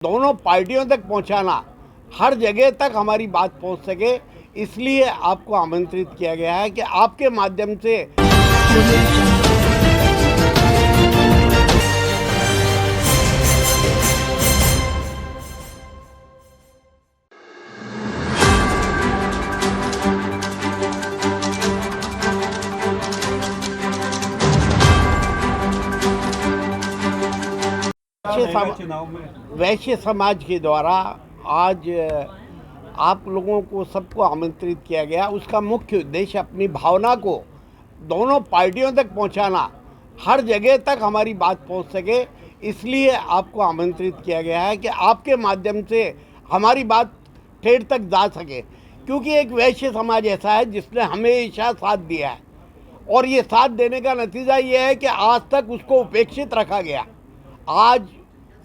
दोनों पार्टियों तक पहुंचाना, हर जगह तक हमारी बात पहुंच सके, इसलिए आपको आमंत्रित किया गया है कि आपके माध्यम से वैश्य समाज के द्वारा आज आप लोगों को सबको आमंत्रित किया गया। उसका मुख्य उद्देश्य अपनी भावना को दोनों पार्टियों तक पहुंचाना, हर जगह तक हमारी बात पहुंच सके, इसलिए आपको आमंत्रित किया गया है कि आपके माध्यम से हमारी बात ठेठ तक जा सके। क्योंकि एक वैश्य समाज ऐसा है जिसने हमेशा साथ दिया है और ये साथ देने का नतीजा ये है कि आज तक उसको उपेक्षित रखा गया। आज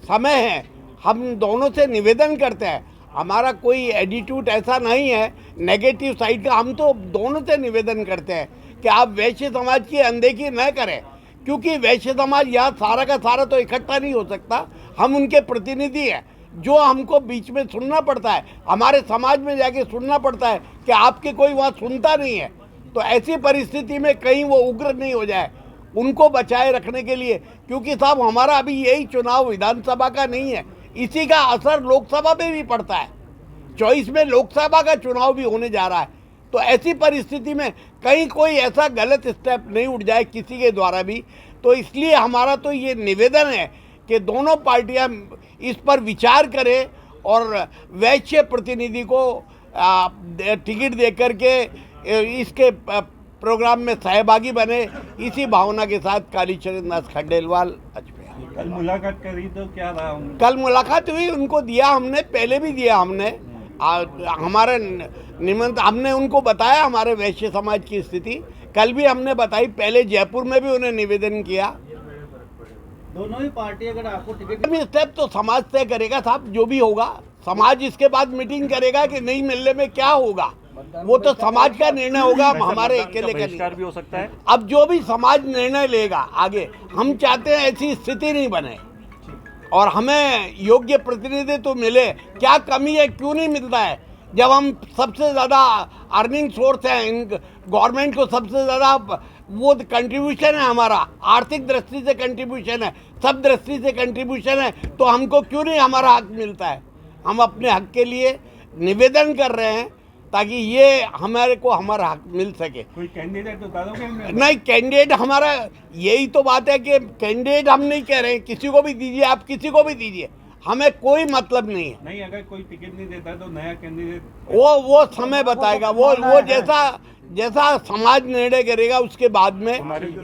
समय है, हम दोनों से निवेदन करते हैं, हमारा कोई एटीट्यूड ऐसा नहीं है नेगेटिव साइड का, हम तो दोनों से निवेदन करते हैं कि आप वैश्य समाज की अनदेखी न करें। क्योंकि वैश्य समाज यहाँ सारा का सारा तो इकट्ठा नहीं हो सकता, हम उनके प्रतिनिधि हैं। जो हमको बीच में सुनना पड़ता है, हमारे समाज में जाके सुनना पड़ता है कि आपके कोई वहाँ सुनता नहीं है, तो ऐसी परिस्थिति में कहीं वो उग्र नहीं हो जाए, उनको बचाए रखने के लिए। क्योंकि साहब हमारा अभी यही चुनाव विधानसभा का नहीं है, इसी का असर लोकसभा पे भी पड़ता है। 24 में लोकसभा का चुनाव भी होने जा रहा है, तो ऐसी परिस्थिति में कहीं कोई ऐसा गलत स्टेप नहीं उठ जाए किसी के द्वारा भी। तो इसलिए हमारा तो ये निवेदन है कि दोनों पार्टियां इस पर विचार करें और वैश्य प्रतिनिधि को टिकट दे करके इसके प्रोग्राम में सहभागी बने। इसी भावना के साथ कालीचरण दास खंडेलवाल अजमेर। कल मुलाकात करी तो क्या रहा? कल मुलाकात हुई, उनको दिया हमने, पहले भी दिया हमने, हमारे निमंत्रण हमने उनको बताया हमारे वैश्य समाज की स्थिति, कल भी हमने बताई, पहले जयपुर में भी उन्हें निवेदन किया। दोनों ही पार्टी अगर आपको टिकट स्टेप तो समाज तय करेगा साहब, जो भी होगा समाज इसके बाद मीटिंग करेगा कि नहीं मिलने में क्या होगा, वो तो समाज का निर्णय होगा, हमारे अकेले का नहीं। भी हो सकता है। अब जो भी समाज निर्णय लेगा आगे, हम चाहते हैं ऐसी स्थिति नहीं बने और हमें योग्य प्रतिनिधित्व मिले। क्या कमी है, क्यों नहीं मिलता है? जब हम सबसे ज़्यादा अर्निंग सोर्स है, इन गवर्नमेंट को सबसे ज़्यादा वो कंट्रीब्यूशन है, हमारा आर्थिक दृष्टि से कंट्रीब्यूशन है, सब दृष्टि से कंट्रीब्यूशन है, तो हमको क्यों नहीं हमारा हक मिलता है? हम अपने हक के लिए निवेदन कर रहे हैं ताकि ये हमारे को हमारा हक मिल सके। कोई कैंडिडेट बता दो कि नहीं, कैंडिडेट हमारा यही तो बात है कि कैंडिडेट हम नहीं कह रहे हैं किसी को भी दीजिए, आप किसी को भी दीजिए, हमें कोई मतलब नहीं है। नहीं, अगर कोई टिकट नहीं देता तो नया कैंडिडेट वो समय बताएगा, वो जैसा समाज निर्णय करेगा उसके बाद में,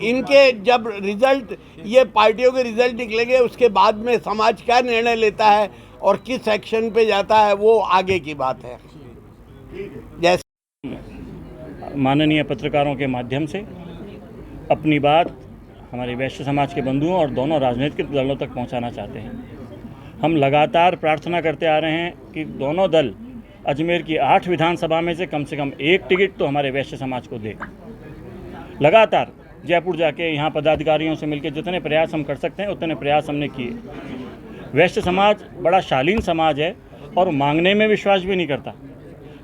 इनके जब रिजल्ट, ये पार्टियों के रिजल्ट निकलेंगे उसके बाद में समाज क्या निर्णय लेता है और किस सेक्शन पे जाता है वो आगे की बात है। जैसे माननीय पत्रकारों के माध्यम से अपनी बात हमारे वैश्य समाज के बंधुओं और दोनों राजनीतिक दलों तक पहुंचाना चाहते हैं। हम लगातार प्रार्थना करते आ रहे हैं कि दोनों दल अजमेर की 8 विधानसभा में से कम एक टिकट तो हमारे वैश्य समाज को दे। लगातार जयपुर जाके यहाँ पदाधिकारियों से मिलकर जितने प्रयास हम कर सकते हैं उतने प्रयास हमने किए। वैश्य समाज बड़ा शालीन समाज है और मांगने में विश्वास भी नहीं करता,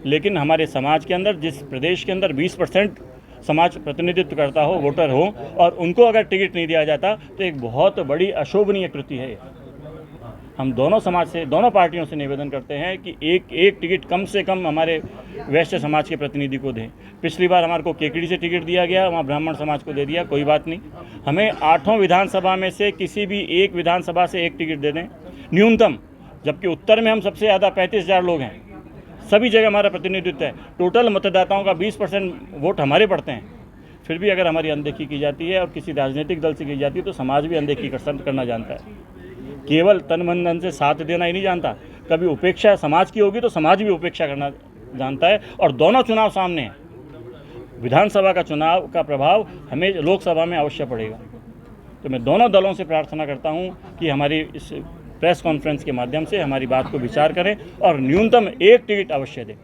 लेकिन हमारे समाज के अंदर, जिस प्रदेश के अंदर 20% समाज प्रतिनिधित्व करता हो, वोटर हो, और उनको अगर टिकट नहीं दिया जाता तो एक बहुत बड़ी अशोभनीय कृति है। हम दोनों समाज से, दोनों पार्टियों से निवेदन करते हैं कि एक टिकट कम से कम हमारे वैश्य समाज के प्रतिनिधि को दें। पिछली बार हमारे को केकड़ी से टिकट दिया गया, वहाँ ब्राह्मण समाज को दे दिया, कोई बात नहीं, हमें 8 विधानसभा में से किसी भी एक विधानसभा से एक टिकट दे दें न्यूनतम। जबकि उत्तर में हम सबसे ज़्यादा 35,000 लोग हैं, सभी जगह हमारा प्रतिनिधित्व है, टोटल मतदाताओं का 20% वोट हमारे पड़ते हैं, फिर भी अगर हमारी अनदेखी की जाती है और किसी राजनीतिक दल से की जाती है तो समाज भी अनदेखी करना जानता है। केवल तन मन धन से साथ देना ही नहीं जानता, कभी उपेक्षा समाज की होगी तो समाज भी उपेक्षा करना जानता है। और दोनों चुनाव सामने हैं, विधानसभा का चुनाव का प्रभाव हमें लोकसभा में अवश्य पड़ेगा। तो मैं दोनों दलों से प्रार्थना करता हूँ कि हमारी इस प्रेस कॉन्फ्रेंस के माध्यम से हमारी बात को विचार करें और न्यूनतम एक टिकट अवश्य दें।